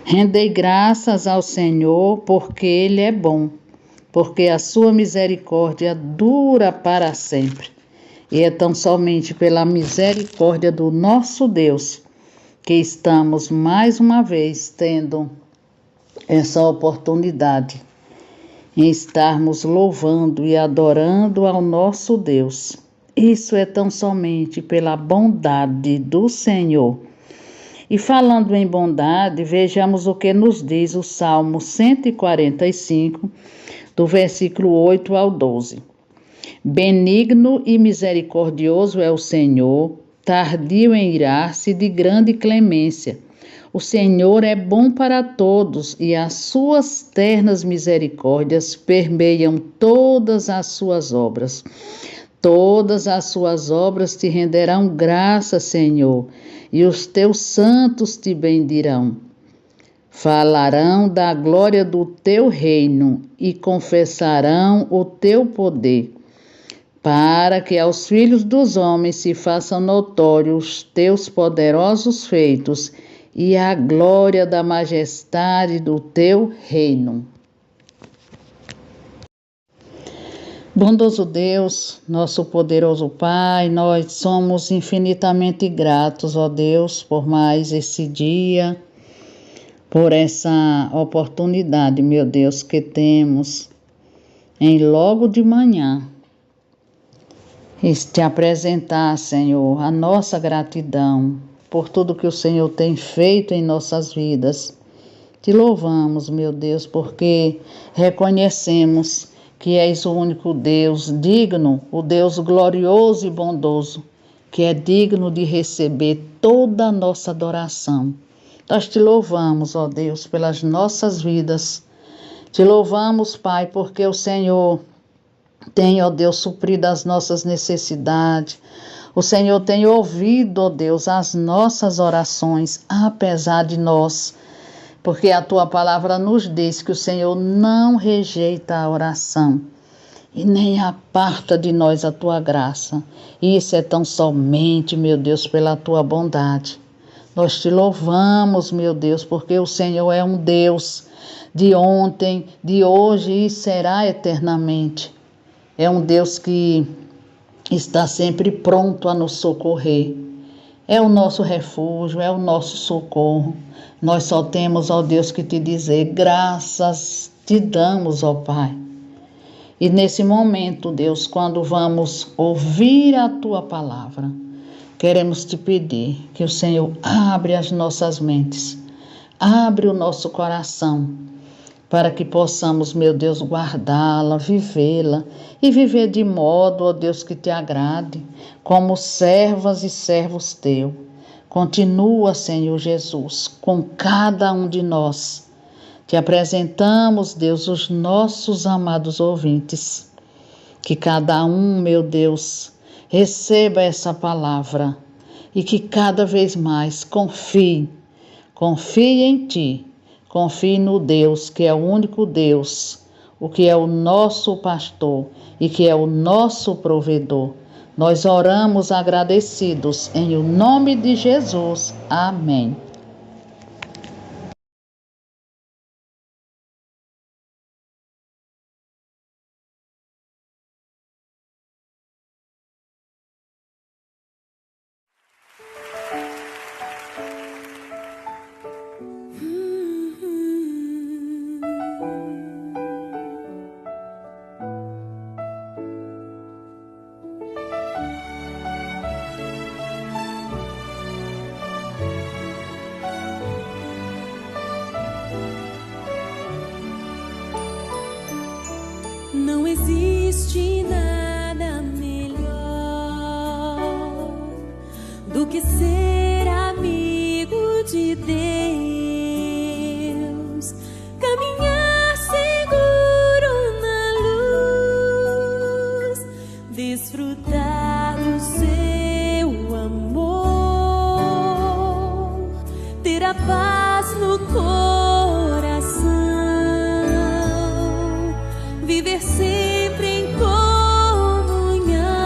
Rendei graças ao Senhor, porque Ele é bom, porque a sua misericórdia dura para sempre. E é tão somente pela misericórdia do nosso Deus que estamos mais uma vez tendo essa oportunidade em estarmos louvando e adorando ao nosso Deus. Isso é tão somente pela bondade do Senhor. E falando em bondade, vejamos o que nos diz o Salmo 145, do versículo 8 ao 12. Benigno e misericordioso é o Senhor, tardio em irar-se, de grande clemência. O Senhor é bom para todos e as suas ternas misericórdias permeiam todas as suas obras. Todas as suas obras te renderão graça, Senhor, e os teus santos te bendirão. Falarão da glória do teu reino e confessarão o teu poder, para que aos filhos dos homens se façam notórios os teus poderosos feitos e a glória da majestade do teu reino. Bondoso Deus, nosso poderoso Pai, nós somos infinitamente gratos, ó Deus, por mais esse dia, por essa oportunidade, meu Deus, que temos em logo de manhã te apresentar, Senhor, a nossa gratidão por tudo que o Senhor tem feito em nossas vidas. Te louvamos, meu Deus, porque reconhecemos que és o único Deus digno, o Deus glorioso e bondoso, que é digno de receber toda a nossa adoração. Nós te louvamos, ó Deus, pelas nossas vidas. Te louvamos, Pai, porque o Senhor tem, ó Deus, suprido as nossas necessidades. O Senhor tem ouvido, ó Deus, as nossas orações, apesar de nós. Porque a tua palavra nos diz que o Senhor não rejeita a oração e nem aparta de nós a tua graça. E isso é tão somente, meu Deus, pela tua bondade. Nós te louvamos, meu Deus, porque o Senhor é um Deus de ontem, de hoje e será eternamente. É um Deus que está sempre pronto a nos socorrer. É o nosso refúgio, é o nosso socorro. Nós só temos, ó Deus, que te dizer, graças te damos, ó Pai. E nesse momento, Deus, quando vamos ouvir a tua palavra, queremos te pedir que o Senhor abre as nossas mentes, abre o nosso coração, para que possamos, meu Deus, guardá-la, vivê-la e viver de modo, ó Deus, que te agrade, como servas e servos teu. Continua, Senhor Jesus, com cada um de nós. Te apresentamos, Deus, os nossos amados ouvintes. Que cada um, meu Deus, receba essa palavra e que cada vez mais confie em ti. Confie no Deus, que é o único Deus, o que é o nosso pastor e que é o nosso provedor. Nós oramos agradecidos em o nome de Jesus. Amém. Não existe nada melhor do que ser amigo de Deus, caminhar seguro na luz, desfrutar do seu amor, ter a paz no coração, viver sempre em comunhão.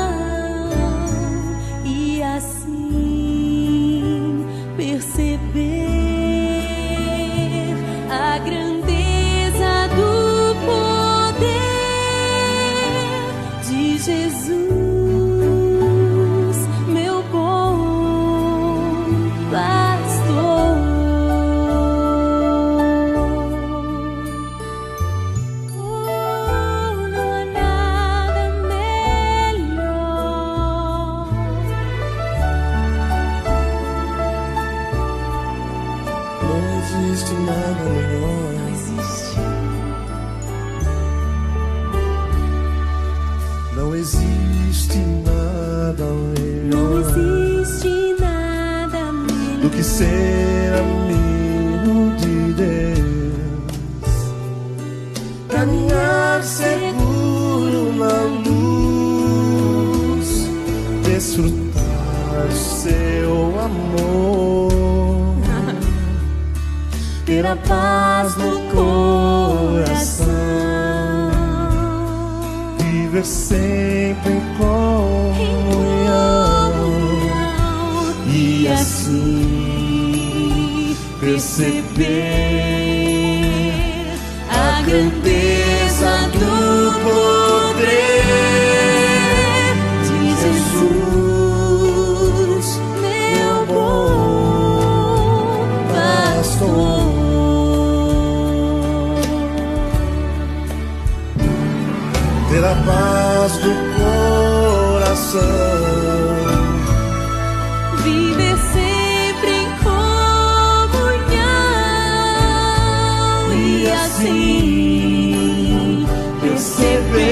Não existe nada melhor do que ser amigo de Deus, caminhar seguro na luz, desfrutar do seu amor, ter a paz no coração, viver sempre em comunhão e assim perceber a grandeza do poder de Jesus, meu bom pastor. Ter a paz do coração, viver sempre em comunhão e assim perceber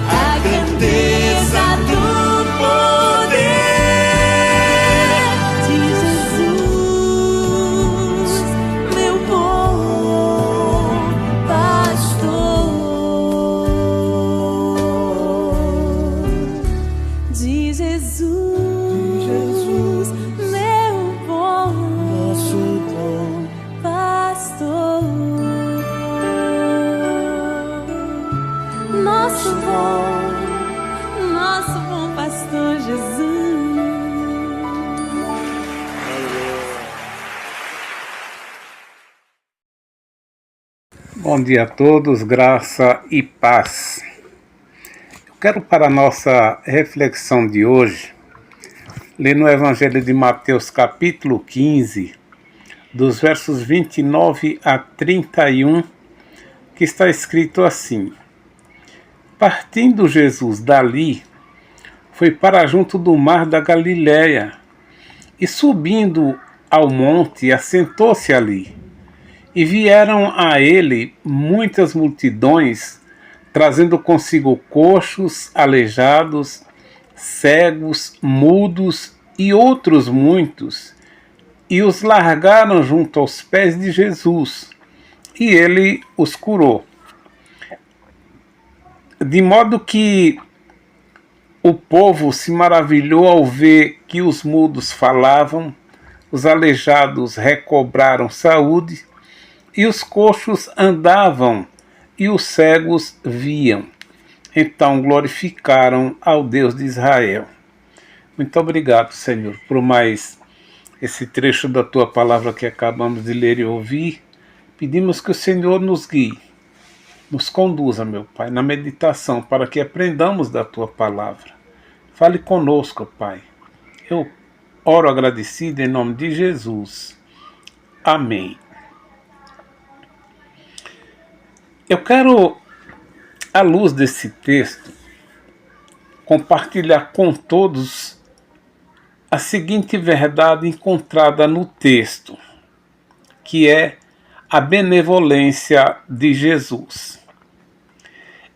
a grandeza do poder de Jesus, meu bom pastor. De Jesus, meu bom pastor, nosso bom pastor Jesus. Bom dia a todos, graça e paz. Eu quero, para a nossa reflexão de hoje, ler no Evangelho de Mateus, capítulo 15, dos versos 29 a 31, que está escrito assim: Partindo Jesus dali, foi para junto do mar da Galiléia, e subindo ao monte, assentou-se ali. E vieram a ele muitas multidões, trazendo consigo coxos, aleijados, cegos, mudos e outros muitos, e os largaram junto aos pés de Jesus, e ele os curou. De modo que o povo se maravilhou ao ver que os mudos falavam, os aleijados recobraram saúde, e os coxos andavam, e os cegos viam. Então glorificaram ao Deus de Israel. Muito obrigado, Senhor, por mais esse trecho da Tua palavra que acabamos de ler e ouvir. Pedimos que o Senhor nos guie, nos conduza, meu Pai, na meditação, para que aprendamos da Tua palavra. Fale conosco, Pai. Eu oro agradecido em nome de Jesus. Amém. Eu quero, à luz desse texto, compartilhar com todos a seguinte verdade encontrada no texto, que é a benevolência de Jesus.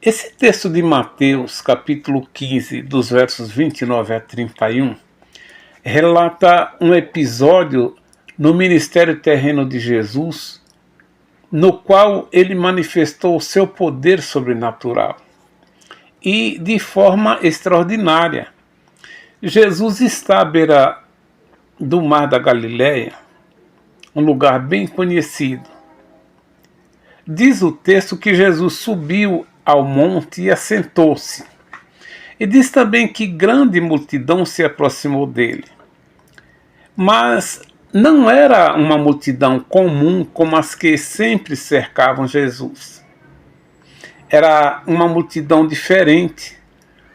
Esse texto de Mateus, capítulo 15, dos versos 29 a 31, relata um episódio no ministério terreno de Jesus, no qual ele manifestou o seu poder sobrenatural. E de forma extraordinária. Jesus está à beira do mar da Galiléia, um lugar bem conhecido. Diz o texto que Jesus subiu ao monte e assentou-se. E diz também que grande multidão se aproximou dele. Mas não era uma multidão comum como as que sempre cercavam Jesus. Era uma multidão diferente,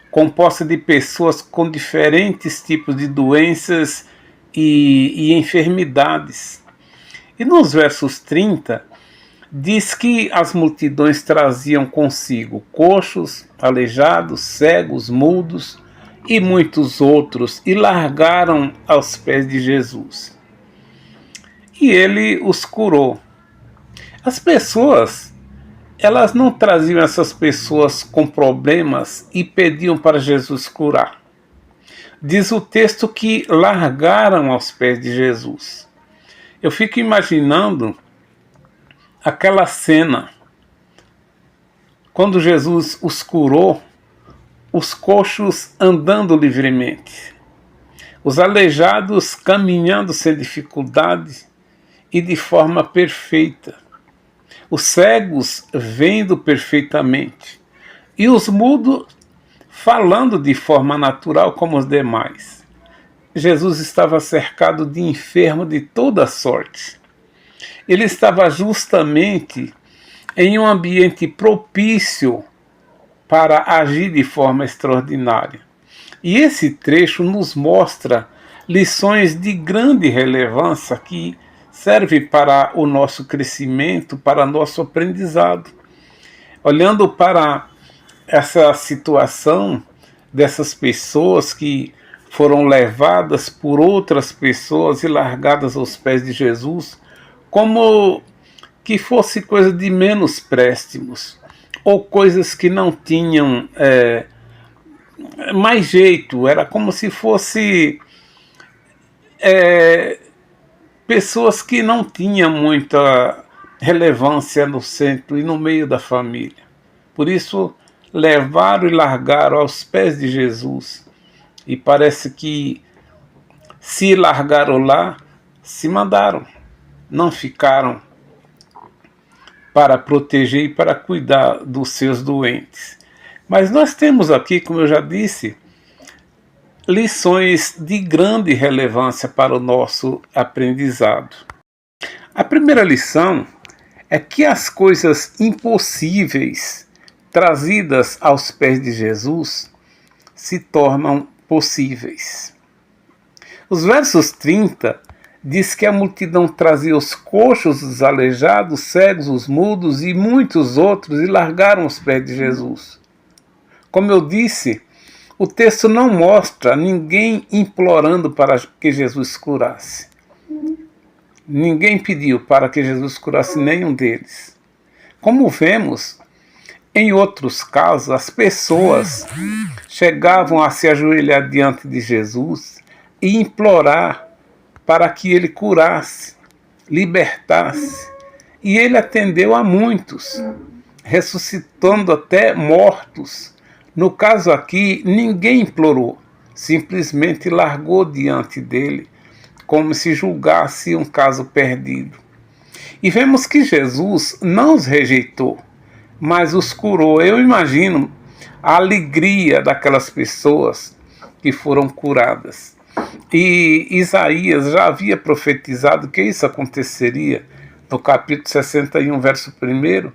composta de pessoas com diferentes tipos de doenças e enfermidades. E nos versos 30, diz que as multidões traziam consigo coxos, aleijados, cegos, mudos e muitos outros, e largaram aos pés de Jesus. E ele os curou. As pessoas, elas não traziam essas pessoas com problemas e pediam para Jesus curar. Diz o texto que largaram aos pés de Jesus. Eu fico imaginando aquela cena, quando Jesus os curou, os coxos andando livremente, os aleijados caminhando sem dificuldade e de forma perfeita, os cegos vendo perfeitamente e os mudos falando de forma natural como os demais. Jesus estava cercado de enfermos de toda sorte. Ele estava justamente em um ambiente propício para agir de forma extraordinária. E esse trecho nos mostra lições de grande relevância que servem para o nosso crescimento, para nosso aprendizado. Olhando para essa situação dessas pessoas que foram levadas por outras pessoas e largadas aos pés de Jesus, como que fosse coisa de menos préstimos, ou coisas que não tinham mais jeito, era como se fosse pessoas que não tinham muita relevância no centro e no meio da família. Por isso, levaram e largaram aos pés de Jesus. E parece que se largaram lá, se mandaram. Não ficaram para proteger e para cuidar dos seus doentes. Mas nós temos aqui, como eu já disse, lições de grande relevância para o nosso aprendizado. A primeira lição é que as coisas impossíveis trazidas aos pés de Jesus se tornam possíveis. Os versos 30 diz que a multidão trazia os coxos, os aleijados, cegos, os mudos e muitos outros e largaram os pés de Jesus. Como eu disse, o texto não mostra ninguém implorando para que Jesus curasse. Ninguém pediu para que Jesus curasse nenhum deles. Como vemos, em outros casos, as pessoas chegavam a se ajoelhar diante de Jesus e implorar para que ele curasse, libertasse. E ele atendeu a muitos, ressuscitando até mortos. No caso aqui, ninguém implorou, simplesmente largou diante dele, como se julgasse um caso perdido. E vemos que Jesus não os rejeitou, mas os curou. Eu imagino a alegria daquelas pessoas que foram curadas. E Isaías já havia profetizado que isso aconteceria no capítulo 61, verso 1,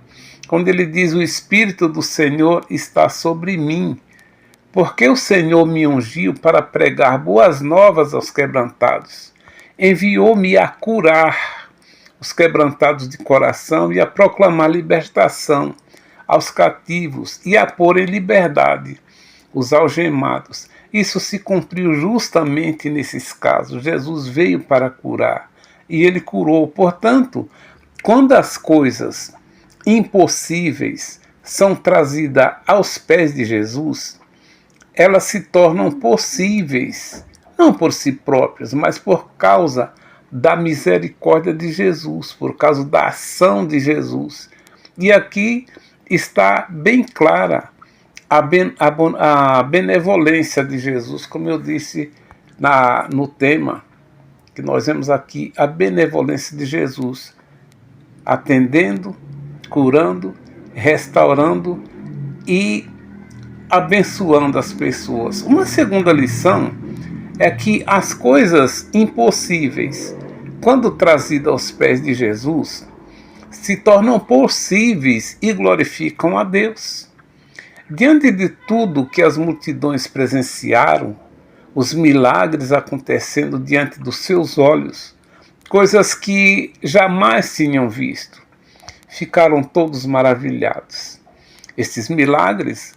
quando ele diz: o Espírito do Senhor está sobre mim, porque o Senhor me ungiu para pregar boas novas aos quebrantados. Enviou-me a curar os quebrantados de coração e a proclamar libertação aos cativos e a pôr em liberdade os algemados. Isso se cumpriu justamente nesses casos. Jesus veio para curar e ele curou. Portanto, quando as coisas impossíveis são trazidas aos pés de Jesus, elas se tornam possíveis, não por si próprias, mas por causa da misericórdia de Jesus, por causa da ação de Jesus. E aqui está bem clara a benevolência de Jesus, como eu disse no tema que nós vemos aqui, a benevolência de Jesus, atendendo, curando, restaurando e abençoando as pessoas. Uma segunda lição é que as coisas impossíveis, quando trazidas aos pés de Jesus, se tornam possíveis e glorificam a Deus. Diante de tudo que as multidões presenciaram, os milagres acontecendo diante dos seus olhos, coisas que jamais tinham visto, ficaram todos maravilhados. Estes milagres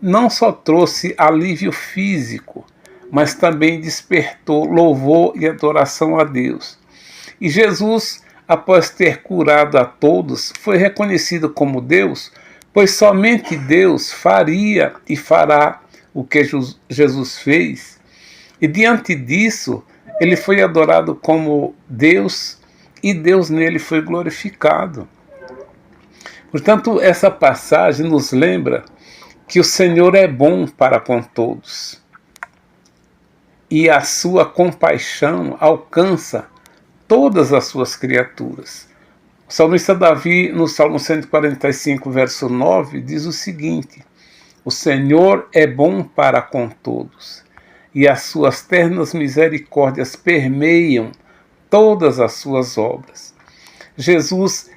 não só trouxe alívio físico, mas também despertou louvor e adoração a Deus. E Jesus após ter curado a todos, foi reconhecido como Deus, pois somente Deus faria e fará o que Jesus fez. E diante disso, ele foi adorado como Deus e Deus nele foi glorificado. Portanto, essa passagem nos lembra que o Senhor é bom para com todos e a sua compaixão alcança todas as suas criaturas. O salmista Davi, no Salmo 145, verso 9, diz o seguinte: o Senhor é bom para com todos e as suas ternas misericórdias permeiam todas as suas obras. Jesus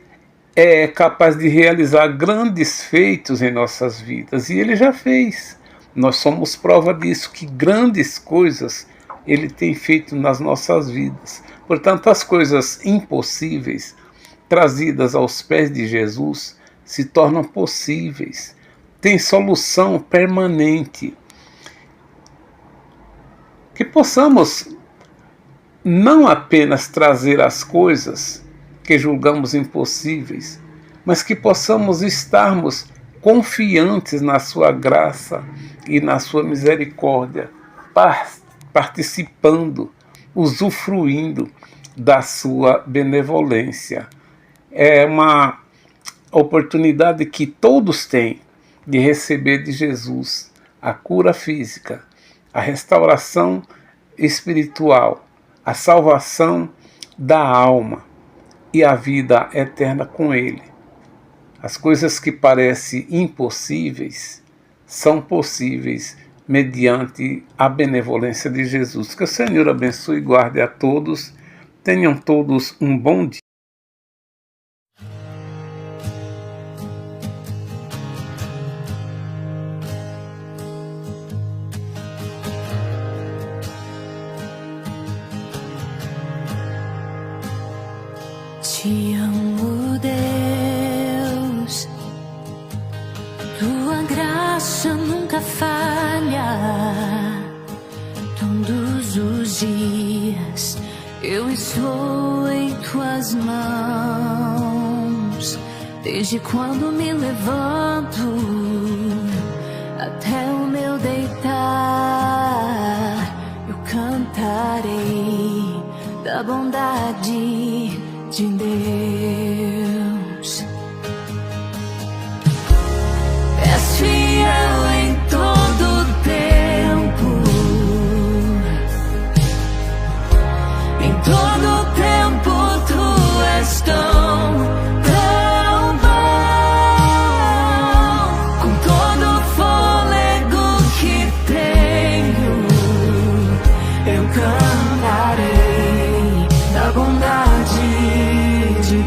é capaz de realizar grandes feitos em nossas vidas e ele já fez. Nós somos prova disso, que grandes coisas ele tem feito nas nossas vidas. Portanto, as coisas impossíveis trazidas aos pés de Jesus se tornam possíveis. Tem solução permanente. Que possamos não apenas trazer as coisas que julgamos impossíveis, mas que possamos estarmos confiantes na sua graça e na sua misericórdia, participando, usufruindo da sua benevolência. É uma oportunidade que todos têm de receber de Jesus a cura física, a restauração espiritual, a salvação da alma e a vida eterna com Ele. As coisas que parecem impossíveis são possíveis mediante a benevolência de Jesus. Que o Senhor abençoe e guarde a todos. Tenham todos um bom dia. Te amo, Deus, tua graça nunca falha. Todos os dias eu estou em tuas mãos. Desde quando me levanto até o meu deitar, eu cantarei da bondade de Deus. És fiel em todo tempo, em todo tempo tu és tão bom. Com todo o fôlego que tenho, eu cantarei da bondade de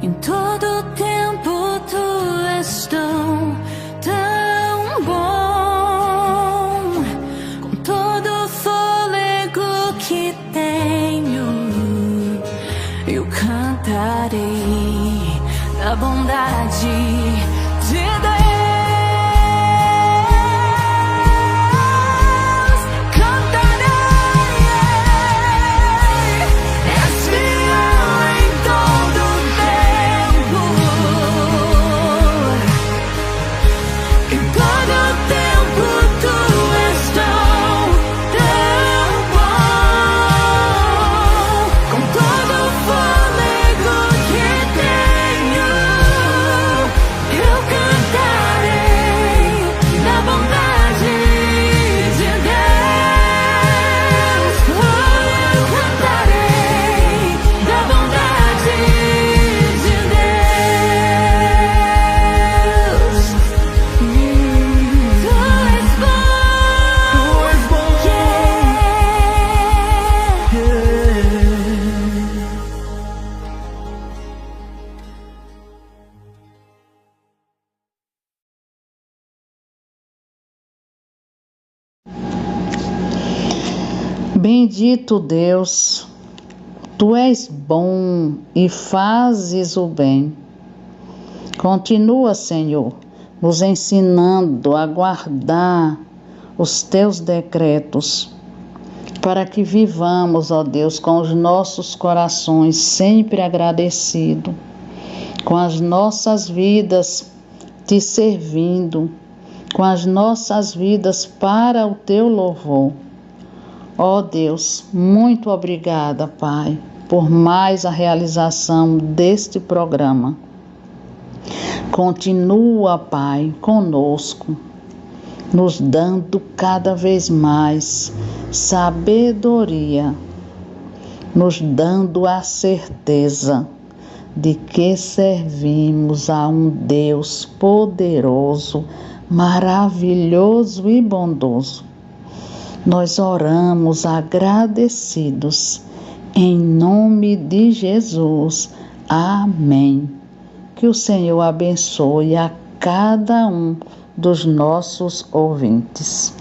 Em todo tempo tu és tão bom. Com todo o fôlego que tenho, eu cantarei da bondade de Deus. Bendito Deus, Tu és bom e fazes o bem. Continua, Senhor, nos ensinando a guardar os Teus decretos, para que vivamos, ó Deus, com os nossos corações sempre agradecidos, com as nossas vidas Te servindo, com as nossas vidas para o Teu louvor. Ó Deus, muito obrigada, Pai, por mais a realização deste programa. Continua, Pai, conosco, nos dando cada vez mais sabedoria, nos dando a certeza de que servimos a um Deus poderoso, maravilhoso e bondoso. Nós oramos agradecidos, em nome de Jesus. Amém. Que o Senhor abençoe a cada um dos nossos ouvintes.